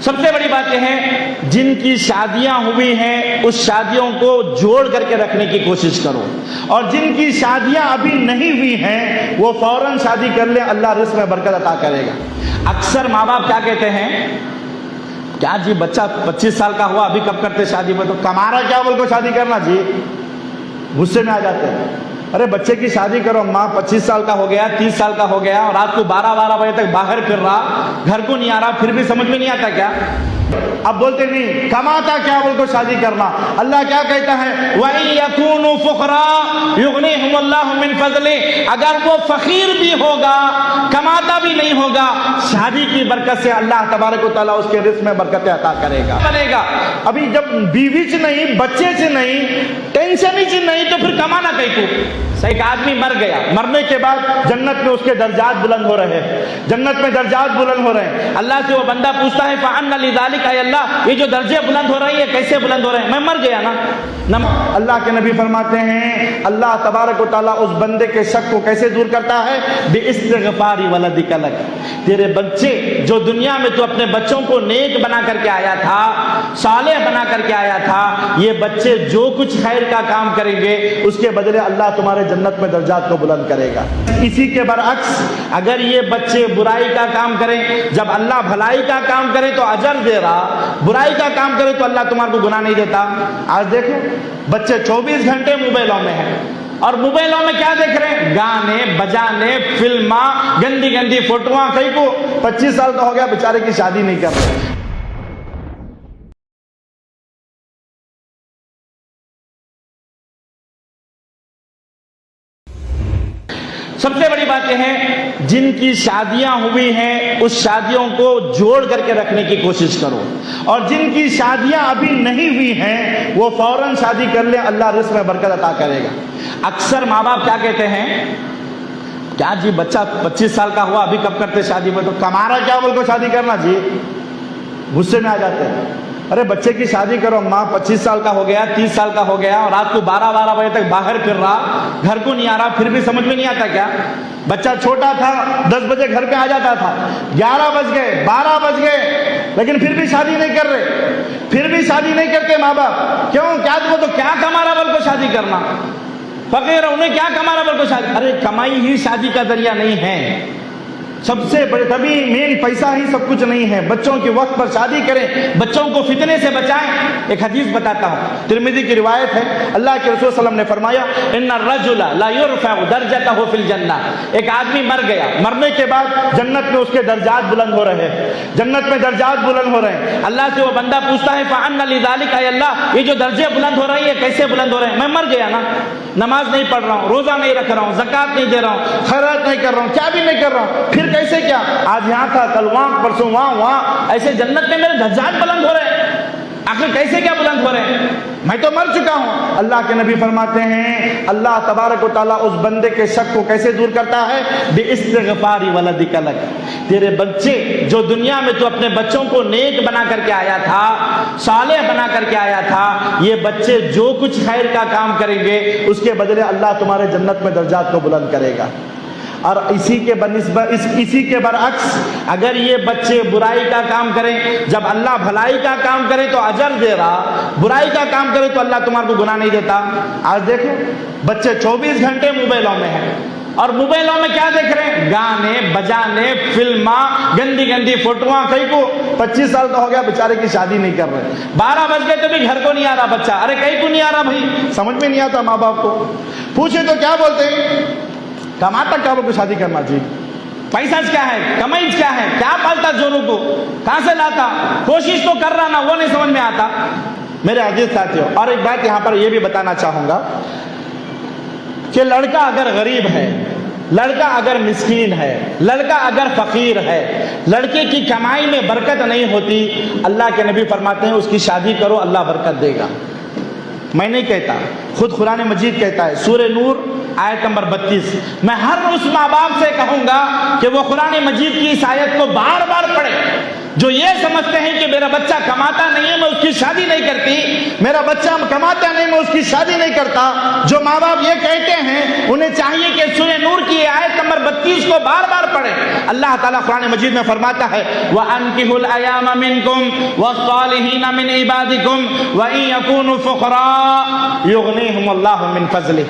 سب سے بڑی بات یہ ہے جن کی شادیاں ہوئی ہیں اس شادیوں کو جوڑ کر کے رکھنے کی کوشش کرو، اور جن کی شادیاں ابھی نہیں ہوئی ہیں وہ فوراً شادی کر لیں، اللہ رزق میں برکت عطا کرے گا۔ اکثر ماں باپ کیا کہتے ہیں، کیا جی بچہ 25 سال کا ہوا ابھی کب کرتے شادی؟ میں تو کما رہا کیا بول کو شادی کرنا جی، غصے میں آ جاتے ہیں۔ ارے بچے کی شادی کرو، ماں 25 سال کا ہو گیا، 30 سال کا ہو گیا، اور رات کو 12 بجے تک باہر پھر رہا، گھر کو نہیں آ رہا، پھر بھی سمجھ میں نہیں آتا کیا؟ اب بولتے نہیں کماتا کیا بول کو شادی کرنا۔ اللہ کیا کہتا ہے، وَإِن يَكُونُوا فُقَرَاءَ يُغْنِيهِمُ اللَّهُ مِن فَضْلِهِ، اگر وہ فقیر بھی ہوگا، کماتا بھی نہیں ہوگا، شادی کی برکت سے اللہ تبارک و تعالیٰ اس کے رزق میں برکت عطا کرے گا، بنے گا۔ ابھی جب بیوی سے نہیں، بچے سے نہیں، ٹینشن ہی سے نہیں، تو پھر کمانا کہیں کو؟ ایک آدمی مر گیا، مرنے کے بعد جنت میں اس کے درجات بلند ہو رہے ہیں، جنت میں درجات بلند ہو رہے ہیں۔ اللہ سے وہ بندہ پوچھتا ہے فَأَنَّ لِذَلِكَ، اے اللہ یہ جو درجے بلند ہو رہے ہیں یہ کیسے بلند ہو رہے ہیں؟ میں مر گیا نا۔ اللہ کے نبی فرماتے ہیں اللہ تبارک و تعالیٰ اس بندے کے شک کو کیسے دور کرتا ہے، بِإِسْتِغْفَارِ وَلَدِكَ لَكَ، تیرے بچے جو دنیا میں تو اپنے بچوں کو نیک بنا کر کے آیا تھا، صالح بنا کر کے آیا تھا، یہ بچے جو کچھ خیر کا کام کریں گے اس کے بدلے اللہ تمہارے جنت میں درجات کو بلند کرے گا۔ اسی کے برعکس اگر یہ بچے برائی کا کام کریں، جب اللہ بھلائی کا کام کرے تو اجر دے رہا، برائی کا کام کرے تو اللہ تمہارے کو گناہ نہیں دیتا۔ آج دیکھو بچے 24 گھنٹے موبائلوں میں ہیں، اور موبائلوں میں کیا دیکھ رہے ہیں، گانے بجانے، فلماں، گندی گندی فوٹواں۔ کئی کو 25 سال کا ہو گیا بیچارے کی شادی نہیں کر رہے۔ سب سے بڑی بات یہ ہے جن کی شادیاں ہوئی ہیں اس شادیوں کو جوڑ کر کے رکھنے کی کوشش کرو، اور جن کی شادیاں ابھی نہیں ہوئی ہیں وہ فوراً شادی کر لیں، اللہ رزق میں برکت عطا کرے گا۔ اکثر ماں باپ کیا کہتے ہیں، کیا جی بچہ 25 سال کا ہوا ابھی کب کرتے شادی؟ میں تو کما رہا کیا بول کو شادی کرنا جی، غصے میں آ جاتے ہیں۔ ارے بچے کی شادی کرو، ماں 25 سال کا ہو گیا، 30 سال کا ہو گیا، اور رات کو 12 بجے تک باہر پھر رہا، گھر کو نہیں آ رہا، پھر بھی سمجھ میں نہیں آتا کیا؟ بچہ چھوٹا تھا 10 بجے گھر پہ آ جاتا تھا، 11 بج گئے، 12 بج گئے، لیکن پھر بھی شادی نہیں کر رہے، پھر بھی شادی نہیں کرتے ماں باپ۔ کیوں؟ کیا وہ تو کیا کما رہا بول کو شادی کرنا، فقیر انہیں کیا کما رہا بول کو شادی؟ ارے کمائی ہی شادی کا ذریعہ نہیں ہے، سب سے بڑے تبھی مین پیسہ ہی سب کچھ نہیں ہے۔ بچوں کی وقت پر شادی کریں، بچوں کو فتنے سے بچائیں۔ ایک حدیث بتاتا ہوں، ترمذی کی روایت ہے، اللہ کے رسول صلی اللہ علیہ وسلم نے فرمایا ان الرجل لا يرفع درجته في الجنہ، ایک آدمی مر گیا، مرنے کے بعد جنت میں اس کے درجات بلند ہو رہے ہیں، جنت میں درجات بلند ہو رہے ہیں۔ اللہ سے وہ بندہ پوچھتا ہے فَأَنَّ لِذَلِكَ، اے اللہ یہ جو درجے بلند ہو رہے ہیں یہ کیسے بلند ہو رہے ہیں؟ میں مر گیا نا، نماز نہیں پڑھ رہا ہوں، روزہ نہیں رکھ رہا ہوں، زکوٰۃ نہیں دے رہا ہوں، خیرات نہیں کر رہا ہوں، کیا بھی نہیں کر رہا ہوں، پھر کیسے کیا؟ آج یہاں تھا، کل وہاں، پرسوں وہاں، ایسے جنت میں میرے درجات بلند ہو رہے ہیں۔ آخر کیسے کیا بلند ہو رہے ہیں؟ میں تو مر چکا ہوں۔ اللہ کے نبی فرماتے ہیں اللہ تبارک و تعالیٰ اس بندے کے شک کو کیسے دور کرتا ہے، بِإِسْتِغْفَارِ وَلَدِكَ لَكَ، تیرے بچے جو دنیا میں تو اپنے بچوں کو نیک بنا کر کے آیا تھا، صالح بنا کر کے آیا تھا، یہ بچے جو کچھ خیر کا کام کریں گے اس کے بدلے اللہ تمہارے جنت میں درجات کو بلند کرے گا۔ اور اسی کے بنسبت اسی کے برعکس اگر یہ بچے برائی کا کام کریں، جب اللہ بھلائی کا کام کرے تو اجر دے رہا، برائی کا کام کرے تو اللہ تمہارے کو گناہ نہیں دیتا۔ آج دیکھو بچے 24 گھنٹے موبائلوں میں ہیں، اور موبائلوں میں کیا دیکھ رہے ہیں، گانے بجانے، فلماں، گندی گندی فوٹواں۔ کئی کو 25 سال کا ہو گیا بیچارے کی شادی نہیں کر رہے، 12 بج گئے تو بھی گھر کو نہیں آ رہا بچہ۔ ارے کہیں کو نہیں آ رہا بھائی، سمجھ میں نہیں آتا ماں باپ کو۔ پوچھے تو کیا بولتے ہیں، کماتا کیا کو شادی کرنا جی، پیسہ کیا ہے، کمائی کیا ہے، کیا پالتا جوروں کو، کہاں سے لاتا، کوشش تو کر رہا نا، وہ نہیں سمجھ میں آتا۔ میرے عزیز ساتھیوں، اور ایک بات یہاں پر یہ بھی بتانا چاہوں گا کہ لڑکا اگر غریب ہے، لڑکا اگر مسکین ہے، لڑکا اگر فقیر ہے، لڑکے کی کمائی میں برکت نہیں ہوتی، اللہ کے نبی فرماتے ہیں اس کی شادی کرو، اللہ برکت دے گا۔ میں نہیں کہتا، خود قرآن مجید کہتا ہے، سورہ نور آیت نمبر 32۔ میں ہر اس ماں باپ سے کہوں گا کہ وہ قرآن مجید کی اس آیت کو بار بار پڑھے، جو یہ سمجھتے ہیں کہ میرا بچہ کماتا نہیں ہے میں اس کی شادی نہیں کرتی، میرا بچہ کماتا نہیں میں اس کی شادی نہیں کرتا، جو ماں باپ یہ کہتے ہیں انہیں چاہیے کہ سورہ نور کی آیت نمبر 32 کو بار بار پڑھیں۔ اللہ تعالیٰ قرآن مجید میں فرماتا ہے وَأَنكِحُوا الْأَيَامَ مِنكُمْ وَالصَّالِحِينَ مِنْ عِبَادِكُمْ وَإِنْ يَكُونُوا فُقَرَاءَ يُغْنِيهُمُ اللَّهُ مِنْ فَضْلِهِ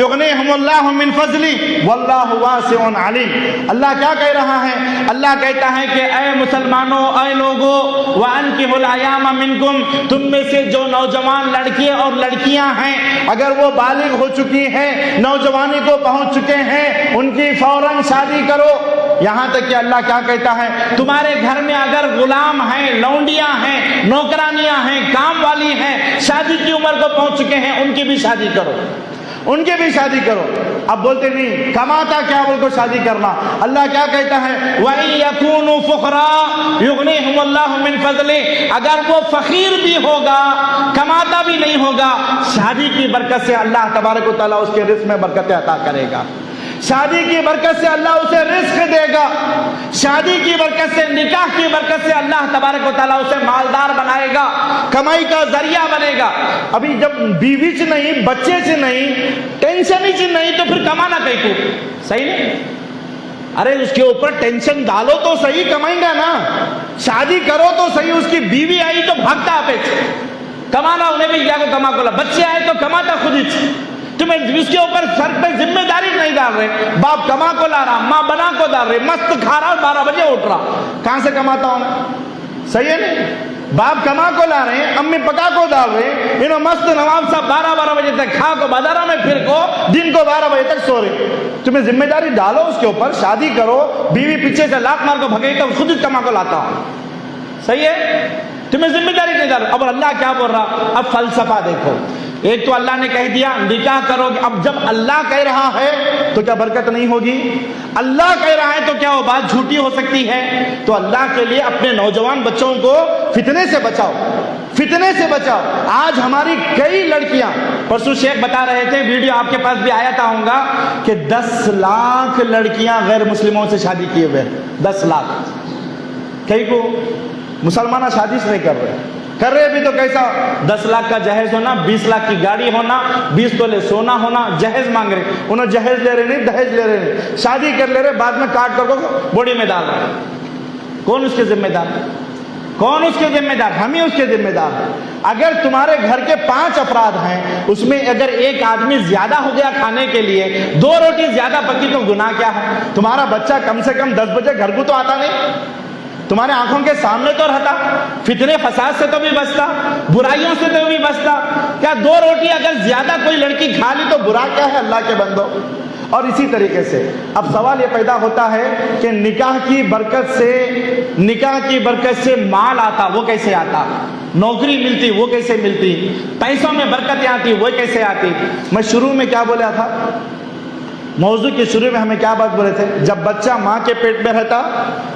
يُغْنِيهُمُ اللَّهُ مِنْ فَضْلِهِ وَاللَّهُ وَاسِعٌ عَلِيمٌ۔ اللہ کیا کہہ رہا ہے؟ اللہ کہتا ہے کہ اے مسلمانوں، اے لوگو، وَأَنْكِحُوا الْأَيَامَ مِنْكُمْ، تم میں سے جو نوجوان لڑکے اور لڑکیاں ہیں اگر وہ بالغ ہو چکی ہیں، نوجوانی کو پہنچ چکے ہیں، ان کی فوراً شادی کرو۔ یہاں تک کہ اللہ کیا کہتا ہے تمہارے گھر میں اگر غلام ہیں، لونڈیاں ہیں، نوکرانیاں ہیں، کام والی ہیں، شادی کی عمر کو پہنچ چکے ہیں، ان کی بھی شادی کرو، ان کی بھی شادی کرو۔ اب بولتے نہیں کماتا کیا بول کو شادی کرنا۔ اللہ کیا کہتا ہے وَإِن يَكُونُوا فُقَرَاءَ يُغْنِيهُمُ اللَّهُ مِنْ فَضْلِهِ، اگر وہ فقیر بھی ہوگا، کماتا بھی نہیں ہوگا، شادی کی برکت سے اللہ تبارک و تعالیٰ اس کے رزق میں برکت عطا کرے گا، شادی کی برکت سے اللہ اسے رزق دے گا، شادی کی برکت سے، نکاح کی برکت سے اللہ تبارک و تعالیٰ اسے مالدار بنائے گا، کمائی کا ذریعہ بنے گا۔ ابھی جب بیوی سے نہیں، بچے سے نہیں، ٹینشن ہی سے نہیں تو پھر کمانا کہیں کو صحیح نہیں؟ ارے اس کے اوپر ٹینشن ڈالو تو صحیح، کمائیں گا نا، شادی کرو تو صحیح۔ اس کی بیوی آئی تو بھاگتا آپ کمانا، انہیں بھی کیا کو کما کو، بچے آئے تو کماتا خود ہی، تمہیں اس کے اوپر سر پہ ذمہ داری نہیں ڈال رہے، باپ کما کو لا رہا، ماں بنا کو ڈال رہے، مست کھا رہا 12 بجے اٹھ رہا، کہاں سے کماتا ہوں؟ صحیح ہے نہیں؟ باپ کما کو لا رہے ہیں، امی پکا کو ڈال رہے، انہوں مست نواب صاحب 12 بجے تک کھا کو بازاروں میں پھر کو، دن کو 12 بجے تک سو رہے۔ تمہیں ذمہ داری ڈالو اس کے اوپر، شادی کرو، بیوی پیچھے سے لاکھ مار کو بھگئی تو خود ہی کما کو لاتا ہوں، صحیح ہے؟ تمہیں ذمہ داری نہیں ڈالو۔ اب اللہ کیا بول رہا؟ اب فلسفہ دیکھو، ایک تو اللہ نے کہہ دیا نکاح کرو گے، اب جب اللہ کہہ رہا ہے تو کیا برکت نہیں ہوگی؟ اللہ کہہ رہا ہے تو کیا وہ بات جھوٹی ہو سکتی ہے؟ تو اللہ کے لیے اپنے نوجوان بچوں کو فتنے سے بچاؤ، فتنے سے بچاؤ۔ آج ہماری کئی لڑکیاں، پرسوں شیخ بتا رہے تھے، ویڈیو آپ کے پاس بھی آیا تھا ہوں گا کہ 10 لاکھ لڑکیاں غیر مسلموں سے شادی کیے ہوئے، 10 لاکھ۔ کئی کو مسلمانہ شادی سے نہیں کر رہے بھی تو کیسا 10 لاکھ کا جہیز ہونا، 20 لاکھ کی گاڑی ہونا، 20 تولے سونا ہونا، جہیز مانگ رہے، انہوں جہیز لے رہے نہیں، دہیج لے رہے نہیں، شادی کر لے رہے، بعد میں کاٹ کر کو بوڑی میں ڈال رہے۔ کون اس کے ذمہ دار؟ کون اس کے ذمہ دار؟ ہم ہی اس کے ذمہ دار ہیں۔ اگر تمہارے گھر کے 5 افراد ہیں، اس میں اگر ایک آدمی زیادہ ہو گیا کھانے کے لیے، 2 روٹی زیادہ پکی تو گناہ کیا ہے؟ تمہارا بچہ کم سے کم 10 بجے گھر کو تو آتا نہیں، تمہارے آنکھوں کے سامنے تو رہتا، فتنے فساد سے تو بھی بچتا، برائیوں سے تو بھی بچتا۔ کیا 2 روٹی اگر زیادہ کوئی لڑکی کھا لی تو برا کیا ہے اللہ کے بندو؟ اور اسی طریقے سے اب سوال یہ پیدا ہوتا ہے کہ نکاح کی برکت سے مال آتا، وہ کیسے آتا؟ نوکری ملتی، وہ کیسے ملتی؟ پیسوں میں برکتیں آتی، وہ کیسے آتی؟ میں شروع میں کیا بولا تھا؟ موضوع کے شروع میں ہمیں کیا بات بولے تھے؟ جب بچہ ماں کے پیٹ میں رہتا،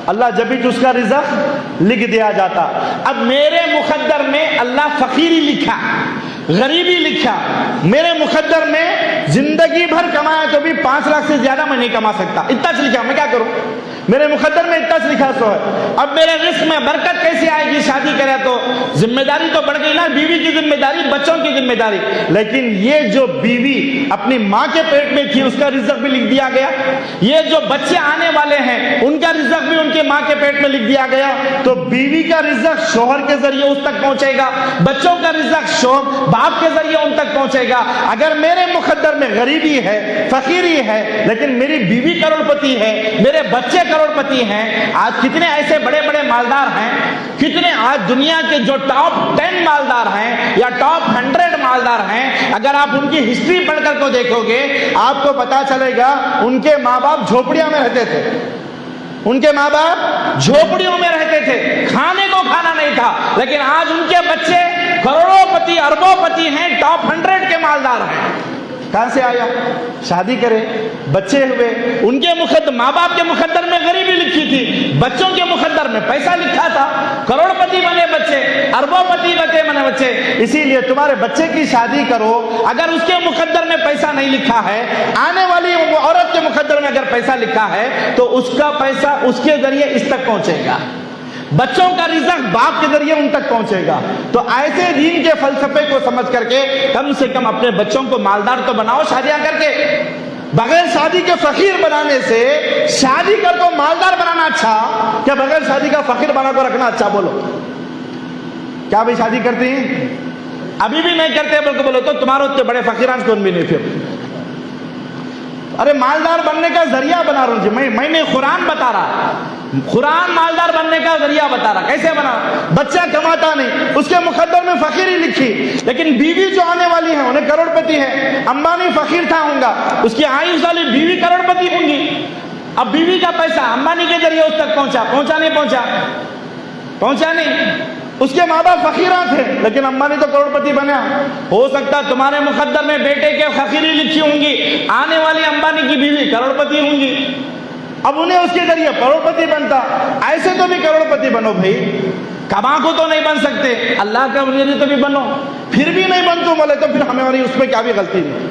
اللہ جب ہی اس کا رزق لکھ دیا جاتا۔ اب میرے مقدر میں اللہ فقیری لکھا، غریبی لکھا، میرے مقدر میں زندگی بھر کمایا تو بھی 5 لاکھ سے زیادہ میں نہیں کما سکتا، اتنا سے لکھا، میں کیا کروں؟ میرے مقدر میں اتنا سے لکھا سو ہے۔ اب میرے رزق میں برکت کیسے آئے گی؟ شادی کرے تو ذمہ داری تو بڑھ گئی نا، بیوی کی ذمہ داری، بچوں کی ذمہ داری۔ لیکن یہ جو بیوی اپنی ماں کے پیٹ میں تھی، اس کا رزق بھی لکھ دیا گیا، یہ جو بچے آنے والے ہیں ان کا رزق بھی ان کے ماں کے پیٹ میں لکھ دیا گیا۔ تو بیوی کا رزق شوہر کے ذریعے اس تک پہنچے گا، بچوں کا رزق شوہر باپ کے ذریعے ان تک پہنچے گا۔ اگر میرے مقدر میں غریبی ہے، فقیری ہے، لیکن میری بیوی کروڑ پتی ہے، میرے بچے کروڑ پتی ہیں۔ آج کتنے ایسے بڑے بڑے مالدار ہیں، کتنے آج دنیا کے جو ٹاپ 10 مالدار ہیں یا ٹاپ 100 مالدار ہیں، اگر آپ ان کی ہسٹری پڑھ کر کو دیکھو گے آپ کو پتا چلے گا ان کے ماں باپ جھوپڑیاں میں رہتے تھے، ان کے ماں باپ جھوپڑیوں میں رہتے تھے، کھانے کو کھانا نہیں تھا، لیکن آج ان کے بچے کروڑوں پتی، اربوں پتی ہیں، ٹاپ 100 کے مالدار ہیں۔ کہاں سے آیا؟ شادی کرے، بچے ہوئے، ان کے ماں باپ کے مقدر میں غریبی لکھی تھی، بچوں کے مقدر میں پیسہ لکھا تھا، کروڑ پتی بنے بچے، اربوں پتی بنے بچے۔ اسی لیے تمہارے بچے کی شادی کرو، اگر اس کے مقدر میں پیسہ نہیں لکھا ہے، آنے والی عورت کے مقدر میں اگر پیسہ لکھا ہے تو اس کا پیسہ اس کے ذریعے اس تک پہنچے گا۔ بچوں کا رزق باپ کے ذریعے ان تک پہنچے گا. تو ایسے دین کے فلسفے کو سمجھ کر کے کم سے کم اپنے بچوں کو مالدار تو بناؤ شادیاں کر کے. بغیر شادی کے فقیر بنانے سے شادی کر کو مالدار بنانا اچھا کیا بغیر شادی کا فقیر بنا کو رکھنا اچھا؟ بولو. کیا بھی شادی کرتے ہیں؟ ابھی بھی نہیں کرتے بلکہ بولو تو تمہارے اتنے بڑے فقیران کون بھی نہیں. پھر ارے مالدار بننے کا ذریعہ بنا رہا ہوں جی میں نے قرآن بتا رہا. قرآن مالدار بننے کا ذریعہ بتا رہا. کیسے بنا؟ بچہ کماتا نہیں, اس کے مقدر میں فقیری لکھی, لیکن بیوی جو آنے والی ہے انہیں کروڑ پتی ہے. امبانی فقیر تھا ہوں گا, اس کی آئیں والی بیوی کروڑ پتی ہوں گی. اب بیوی کا پیسہ امبانی کے ذریعے اس تک پہنچا نہیں. اس کے ماں باپ فقیران تھے لیکن امبانی تو کروڑ پتی بنا. ہو سکتا تمہارے مقدر میں بیٹے کے فقیری لکھی ہوں گی, آنے والی امبانی کی بیوی کروڑ پتی ہوں گی. اب انہیں اس کے ذریعے کروڑ پتی بنتا. ایسے تو بھی کروڑ پتی بنو بھائی, کما کو تو نہیں بن سکتے, اللہ کا ذریعے تو بھی بنو. پھر بھی نہیں بن تو بولے تو پھر ہماری اس میں کیا بھی غلطی نہیں.